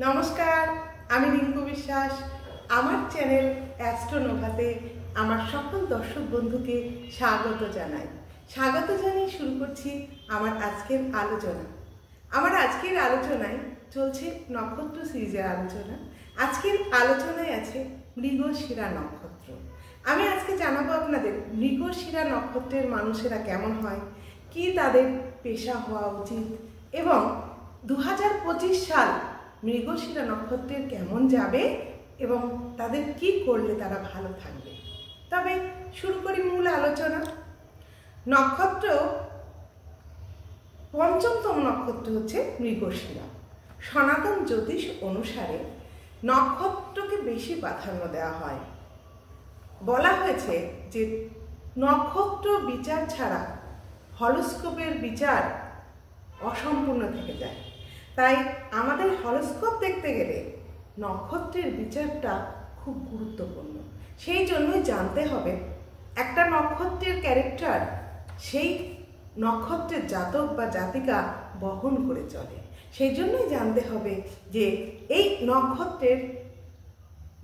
নমস্কার, আমি রিঙ্কু বিশ্বাস। আমার চ্যানেল অ্যাস্ট্রোনোভাতে আমার সকল দর্শক বন্ধুকে স্বাগত জানিয়ে শুরু করছি আমার আজকের আলোচনা। আমার আজকের আলোচনায় চলছে নক্ষত্র সিরিজের আলোচনা। আজকের আলোচনায় আছে মৃগশিরা নক্ষত্র। আমি আজকে জানাবো আপনাদের মৃগশিরা নক্ষত্রের মানুষেরা কেমন হয়, কি তাদের পেশা হওয়া উচিত এবং 2025 সাল মৃগশিরা নক্ষত্রের কেমন যাবে এবং তাদের কি করলে তারা ভালো থাকবে। তবে শুরু করি মূল আলোচনা। নক্ষত্র পঞ্চমতম নক্ষত্র হচ্ছে মৃগশিরা। সনাতন জ্যোতিষ অনুসারে নক্ষত্রকে বেশি প্রাধান্য দেওয়া হয়। বলা হয়েছে যে নক্ষত্র বিচার ছাড়া হরোস্কোপের বিচার অসম্পূর্ণ থেকে যায়। তাই আমাদের হরোস্কোপ দেখতে গেলে নক্ষত্রের বিচারটা খুব গুরুত্বপূর্ণ। সেই জন্যই জানতে হবে একটা নক্ষত্রের ক্যারেক্টার সেই নক্ষত্রের জাতক বা জাতিকা বহন করে চলে। সেই জন্যই জানতে হবে যে এই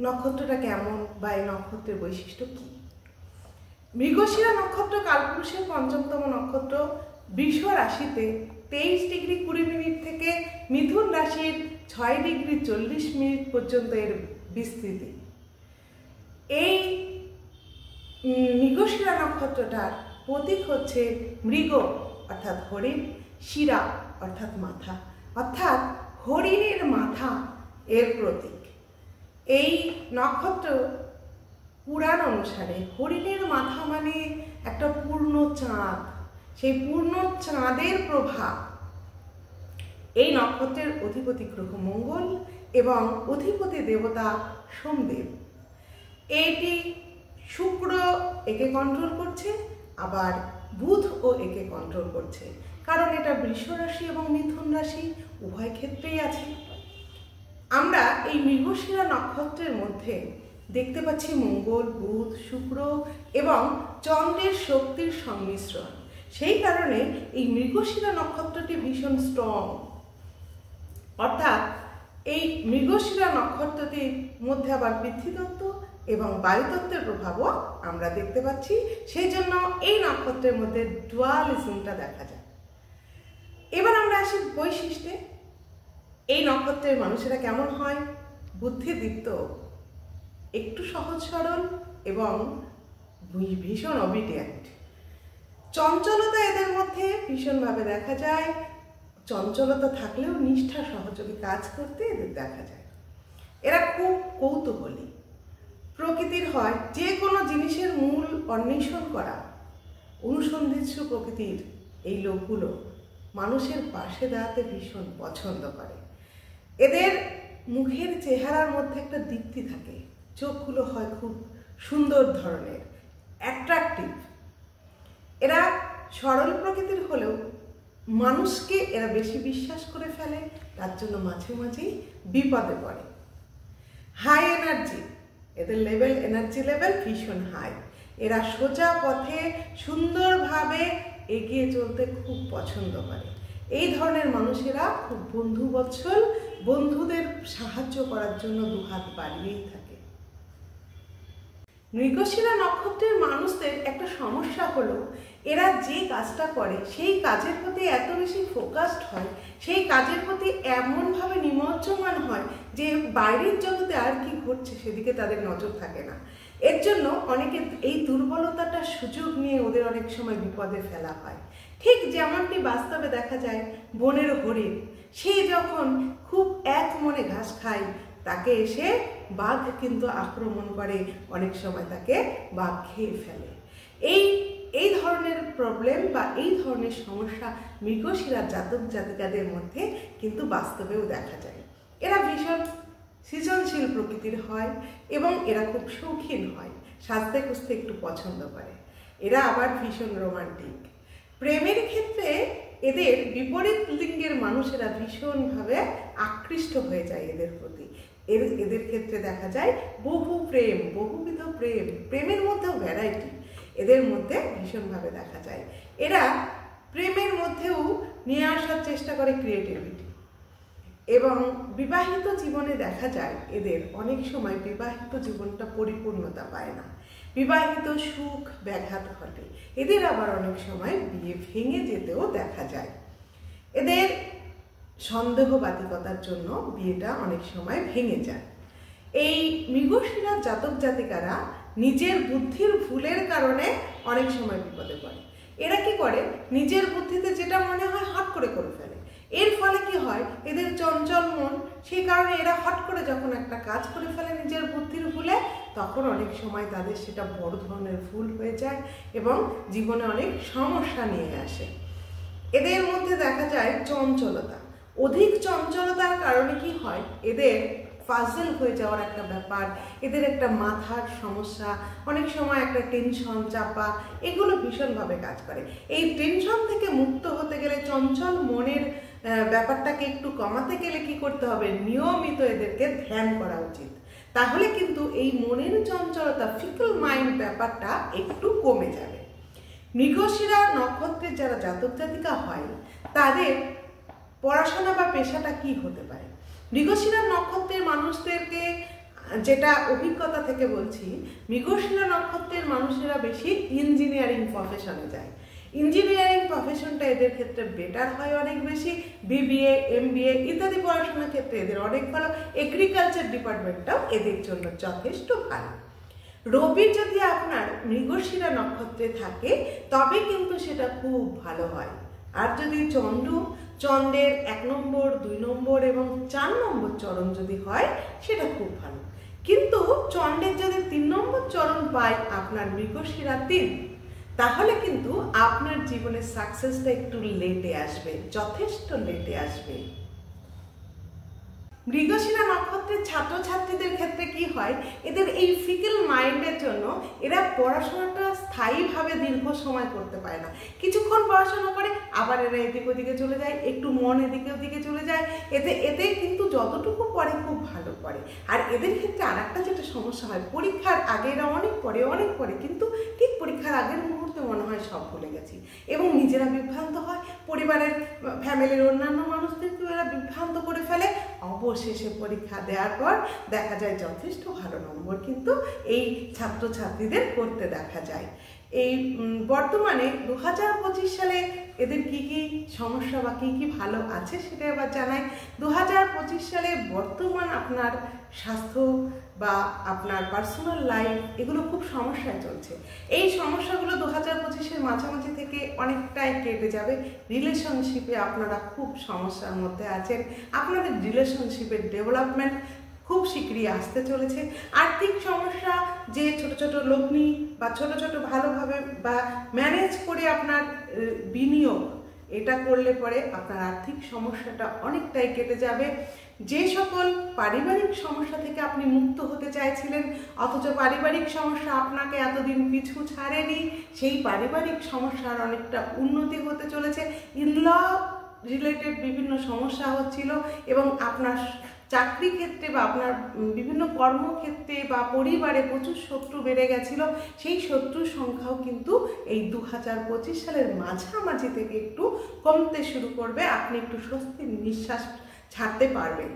নক্ষত্রটা কেমন বা এই নক্ষত্রের বৈশিষ্ট্য কী। মৃগশিরা নক্ষত্র কালপুরুষের পঞ্চমতম নক্ষত্র। বৃষ রাশিতে 23 ডিগ্রি 20 মিনিট থেকে মিথুন রাশির 6 ডিগ্রি 40 মিনিট পর্যন্ত এর বিস্তৃতি। এই মৃগশিরা নক্ষত্রটার প্রতীক হচ্ছে মৃগ অর্থাৎ হরিণ, শিরা অর্থাৎ মাথা, অর্থাৎ হরিণের মাথা এর প্রতীক। এই নক্ষত্র পুরাণ অনুসারে হরিণের মাথা মানে একটা পূর্ণ চাঁদ। সেই পূর্ণ চাঁদের প্রভাব এই নক্ষত্রের অধিপতি গ্রহ মঙ্গল এবং অধিপতি দেবতা সোমদেব। এটি শুক্র একে কন্ট্রোল করছে, আবার বুধও একে কন্ট্রোল করছে, কারণ এটা বৃষ রাশি এবং মিথুন রাশি উভয় ক্ষেত্রেই আছে। আমরা এই মৃগশিরা নক্ষত্রের মধ্যে দেখতে পাচ্ছি মঙ্গল, বুধ, শুক্র এবং চন্দ্রের শক্তির সংমিশ্রণ। সেই কারণে এই মৃগশিরা নক্ষত্রটি ভীষণ স্ট্রং। অর্থাৎ এই মৃগশিরা নক্ষত্রটির মধ্যে আবার পৃথ্বীতত্ত্ব এবং বায়ুতত্ত্বের প্রভাবও আমরা দেখতে পাচ্ছি। সেই জন্য এই নক্ষত্রের মধ্যে ডুয়ালিজমটা দেখা যায়। এবার আমরা আসি বৈশিষ্ট্যে। এই নক্ষত্রের মানুষেরা কেমন হয়? বুদ্ধিদীপ্ত, একটু সহজ সরল এবং ভীষণ অবিডিয়েন্ট। চঞ্চলতা এদের মধ্যে ভীষণভাবে দেখা যায়। চঞ্চলতা থাকলেও নিষ্ঠা সহযোগী কাজ করতে এদের দেখা যায়। এরা খুব কৌতূহলী প্রকৃতির হয়। যে কোনো জিনিসের মূল অন্বেষণ করা, অনুসন্ধিৎসু প্রকৃতির এই লোকগুলো মানুষের পাশে দাঁড়াতে ভীষণ পছন্দ করে। এদের মুখের চেহারার মধ্যে একটা দীপ্তি থাকে। চোখগুলো হয় খুব সুন্দর ধরনের, অ্যাট্রাকটিভ। এরা সরল প্রকৃতির হলেও মানুষকে এরা বেশি বিশ্বাস করে ফেলে, তার জন্য মাঝে মাঝেই বিপদে পড়ে। হাই এনার্জি, এদের এনার্জি লেভেল ভীষণ হাই। এরা সোজা পথে সুন্দরভাবে এগিয়ে চলতে খুব পছন্দ করে। এই ধরনের মানুষেরা খুব বন্ধুবৎসল, বন্ধুদের সাহায্য করার জন্য দুহাত বাড়িয়েই থাকে। মৃগশিরা নক্ষত্রের মানুষদের একটা সমস্যা হলো এরা যে কাজটা করে সেই কাজের প্রতি এত বেশি ফোকাসড হয়, সেই কাজের প্রতি এমনভাবে নিমজ্জমান হয় যে বাইরের জগতে আর কি ঘটছে সেদিকে তাদের নজর থাকে না। এর জন্য অনেকে এই দুর্বলতাটার সুযোগ নিয়ে ওদের অনেক সময় বিপদে ফেলা হয়। ঠিক যেমনটি বাস্তবে দেখা যায় বনের হরিণ, সে যখন খুব এক মনে ঘাস খায় তাকে এসে বাঘ কিন্তু আক্রমণ করে, অনেক সময় তাকে বাঘ খেয়ে ফেলে। এই ধরনের প্রবলেম বা এই ধরনের সমস্যা মৃগশিরা জাতক জাতিকাদের মধ্যে কিন্তু বাস্তবেও দেখা যায়। এরা ভীষণ সৃজনশীল প্রকৃতির হয় এবং এরা খুব শৌখিন হয়, সাজতে খুঁজতে একটু পছন্দ করে। এরা আবার ভীষণ রোমান্টিক। প্রেমের ক্ষেত্রে এদের বিপরীত লিঙ্গের মানুষেরা ভীষণভাবে আকৃষ্ট হয়ে যায় এদের প্রতি। এদের ক্ষেত্রে দেখা যায় বহুবিধ প্রেমের মধ্যেও ভ্যারাইটি এদের মধ্যে ভীষণভাবে দেখা যায়। এরা প্রেমের মধ্যেও নিয়ে আসার চেষ্টা করে ক্রিয়েটিভিটি। এবং বিবাহিত জীবনে দেখা যায় এদের অনেক সময় বিবাহিত জীবনটা পরিপূর্ণতা পায় না, বিবাহিত সুখ ব্যাঘাত ঘটে। এদের আবার অনেক সময় বিয়ে ভেঙে যেতেও দেখা যায়। এদের সন্দেহবাদিকতার জন্য বিয়েটা অনেক সময় ভেঙে যায়। এই মৃগশিরা জাতক জাতিকারা নিজের বুদ্ধির ভুলের কারণে অনেক সময় বিপদে পড়ে। এরা কি করে, নিজের বুদ্ধিতে যেটা মনে হয় হট করে ফেলে। এর ফলে কি হয়, এদের চঞ্চল মন, সেই কারণে এরা হট করে যখন একটা কাজ করে ফেলে নিজের বুদ্ধির ভুলে, তখন অনেক সময় তাদের সেটা বড় ধরনের ভুল হয়ে যায় এবং জীবনে অনেক সমস্যা নিয়ে আসে। এদের মধ্যে দেখা যায় চঞ্চলতা, অধিক চঞ্চলতার কারণে কি হয়, এদের পাজল হয়ে যাওয়ার একটা ব্যাপার, এদের একটা মাথার সমস্যা, অনেক সময় একটা টেনশন চাপা, এগুলো ভীষণভাবে কাজ করে। এই টেনশন থেকে মুক্ত হতে গেলে, চঞ্চল মনের ব্যাপারটাকে একটু কমাতে গেলে কি করতে হবে, নিয়মিত এদেরকে ধ্যান করা উচিত। তাহলে কিন্তু এই মনের চঞ্চলতা, ফিকল মাইন্ড ব্যাপারটা একটু কমে যাবে। মৃগশিরা নক্ষত্রের যারা জাতক জাতিকা হয় তাদের পড়াশোনা বা পেশাটা কি হতে পারে? মৃগশিরা নক্ষত্রের মানুষদেরকে যেটা অভিজ্ঞতা থেকে বলছি, মৃগশিরা নক্ষত্রের মানুষেরা বেশি ইঞ্জিনিয়ারিং প্রফেশনে যায়। ইঞ্জিনিয়ারিং প্রফেশনটা এদের ক্ষেত্রে বেটার হয় অনেক বেশি। বিবিএ, এমবিএ ইত্যাদি পড়াশোনার ক্ষেত্রে এদের অনেক ভালো। এগ্রিকালচার ডিপার্টমেন্টটাও এদের জন্য যথেষ্ট ভালো। রবি যদি আপনার মৃগশিরা নক্ষত্রে থাকে তবে কিন্তু সেটা খুব ভালো হয়। আর যদি চন্দ্রের 1 নম্বর, 2 নম্বর এবং 4 নম্বর চরণ যদি হয় সেটা খুব ভালো। কিন্তু চন্দ্রের যদি 3 নম্বর চরণ পায় আপনার মৃগশিরা 3, তাহলে কিন্তু আপনার জীবনের সাকসেসটা একটু লেটে আসবে, যথেষ্ট লেটে আসবে। মৃগশিরা নক্ষত্রের ছাত্রছাত্রীদের ক্ষেত্রে কি হয়, এদের এই ফিকল মাইন্ডের জন্য এরা পড়াশোনাটা স্থায়ীভাবে দীর্ঘ সময় করতে পারে না। কিছুক্ষণ পড়াশোনা করে আবার এরা এদিক ওদিকে চলে যায়, একটু মন এদিকে ওদিকে চলে যায়। এতে কিন্তু যতটুকু পড়ে খুব ভালো পড়ে। আর এদের ক্ষেত্রে আর একটা যেটা সমস্যা হয়, পরীক্ষার আগে এরা অনেক পড়ে কিন্তু ঠিক পরীক্ষার আগের মুহূর্তে মনে হয় সব ভুলে গেছি এবং নিজেরা বিভ্রান্ত হয়, পরিবারের ফ্যামিলির অন্যান্য মানুষদেরকেও এরা বিভ্রান্ত করে ফেলে। অবশেষে পরীক্ষা দেওয়ার পর দেখা যায় যথেষ্ট ভালো নম্বর কিন্তু এই ছাত্রছাত্রীদের করতে দেখা যায়। এই বর্তমানে 2025 সালে এদের কি কি সমস্যা বা কি কি ভালো আছে সেটা এবার জানাই। 2025 সালে বর্তমান আপনার স্বাস্থ্য বা আপনার পার্সোনাল লাইফ এগুলো খুব সমস্যায় চলছে। এই সমস্যাগুলো 2025-এর মাঝামাঝি থেকে অনেকটাই কেটে যাবে। রিলেশনশিপে আপনারা খুব সমস্যার মধ্যে আছেন, আপনাদের রিলেশনশিপের ডেভেলপমেন্ট খুব শীঘ্রই আসতে চলেছে। আর্থিক সমস্যা, যে ছোট ছোট লগ্নি বা ছোট ছোট ভালোভাবে বা ম্যানেজ করে আপনার বিনিয়োগ, এটা করলে পরে আপনার আর্থিক সমস্যাটা অনেকটাই কেটে যাবে। যে সকল পারিবারিক সমস্যা থেকে আপনি মুক্ত হতে চাইছিলেন অথচ পারিবারিক সমস্যা আপনাকে এতদিন পিছু ছাড়েনি, সেই পারিবারিক সমস্যার অনেকটা উন্নতি হতে চলেছে। ইনল রিলেটেড বিভিন্ন সমস্যা হচ্ছিল এবং আপনার চাকরি ক্ষেত্রে বা আপনার বিভিন্ন কর্মক্ষেত্রে বা পরিবারে প্রচুর শত্রু বেড়ে গেছিল, সেই শত্রুর সংখ্যাও কিন্তু এই 2025 সালের মাঝামাঝি থেকে একটু কমতে শুরু করবে। আপনি একটু স্বস্তির নিঃশ্বাস ছাড়তে পারবেন।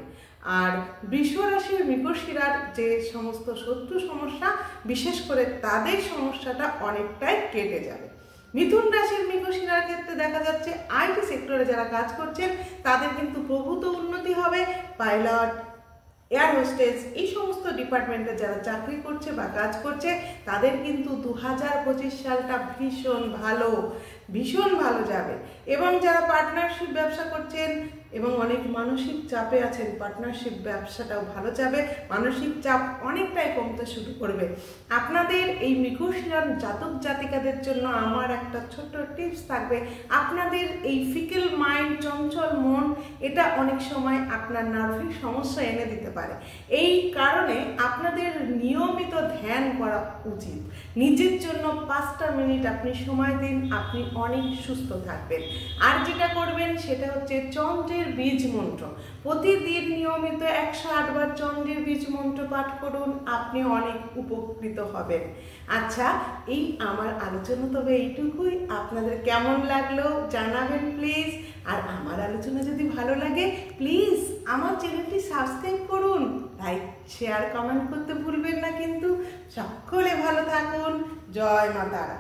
আর বৃষ রাশির মৃগশিরার যে সমস্ত শত্রু সমস্যা, বিশেষ করে তাদের সমস্যাটা অনেকটাই কেটে যাবে। মিথুন রাশির মৃগশিরার ক্ষেত্রে দেখা যাচ্ছে আইটি সেক্টরে যারা কাজ করছেন তাদের কিন্তু প্রভূত উন্নতি হবে। পাইলট, এয়ার হোস্টেস এই সমস্ত ডিপার্টমেন্টে যারা চাকরি করছে বা কাজ করছে তাদের কিন্তু 2025 সালটা ভীষণ ভালো যাবে। এবং যারা পার্টনারশিপ ব্যবসা করছেন এবং অনেক মানসিক চাপে আছেন, পার্টনারশিপ ব্যবসাটাও ভালো যাবে, মানসিক চাপ অনেকটাই কমতে শুরু করবে। আপনাদের এই মৃগশিরার জাতক জাতিকাদের জন্য আমার একটা ছোট্ট টিপস থাকবে, আপনাদের এই ফিকেল মাইন্ড, চঞ্চল মন, এটা অনেক সময় আপনার নার্ভের সমস্যা এনে দিতে পারে। এই কারণে আপনাদের নিয়মিত ধ্যান করা উচিত। নিজের জন্য 5টা মিনিট আপনি সময় দিন, আপনি অনেক সুস্থ থাকবেন। আর যেটা করবেন সেটা হচ্ছে চন্দ্রের চন্দ্রের বীজ মন্ত্র। প্রতিদিন নিয়মিত 108 বার চন্দ্রের বীজ মন্ত্র পাঠ করুন, আপনি অনেক উপকৃত হবেন। আচ্ছা, এই আমার আলোচনা তবে এইটুকুই। আপনাদের কেমন লাগলো জানাবেন প্লিজ। আর আমার আলোচনা যদি ভালো লাগে প্লিজ আমার চ্যানেলটি সাবস্ক্রাইব করুন, লাইক শেয়ার কমেন্ট করতে ভুলবেন না কিন্তু। সকলে ভালো থাকুন। জয় মা তারা।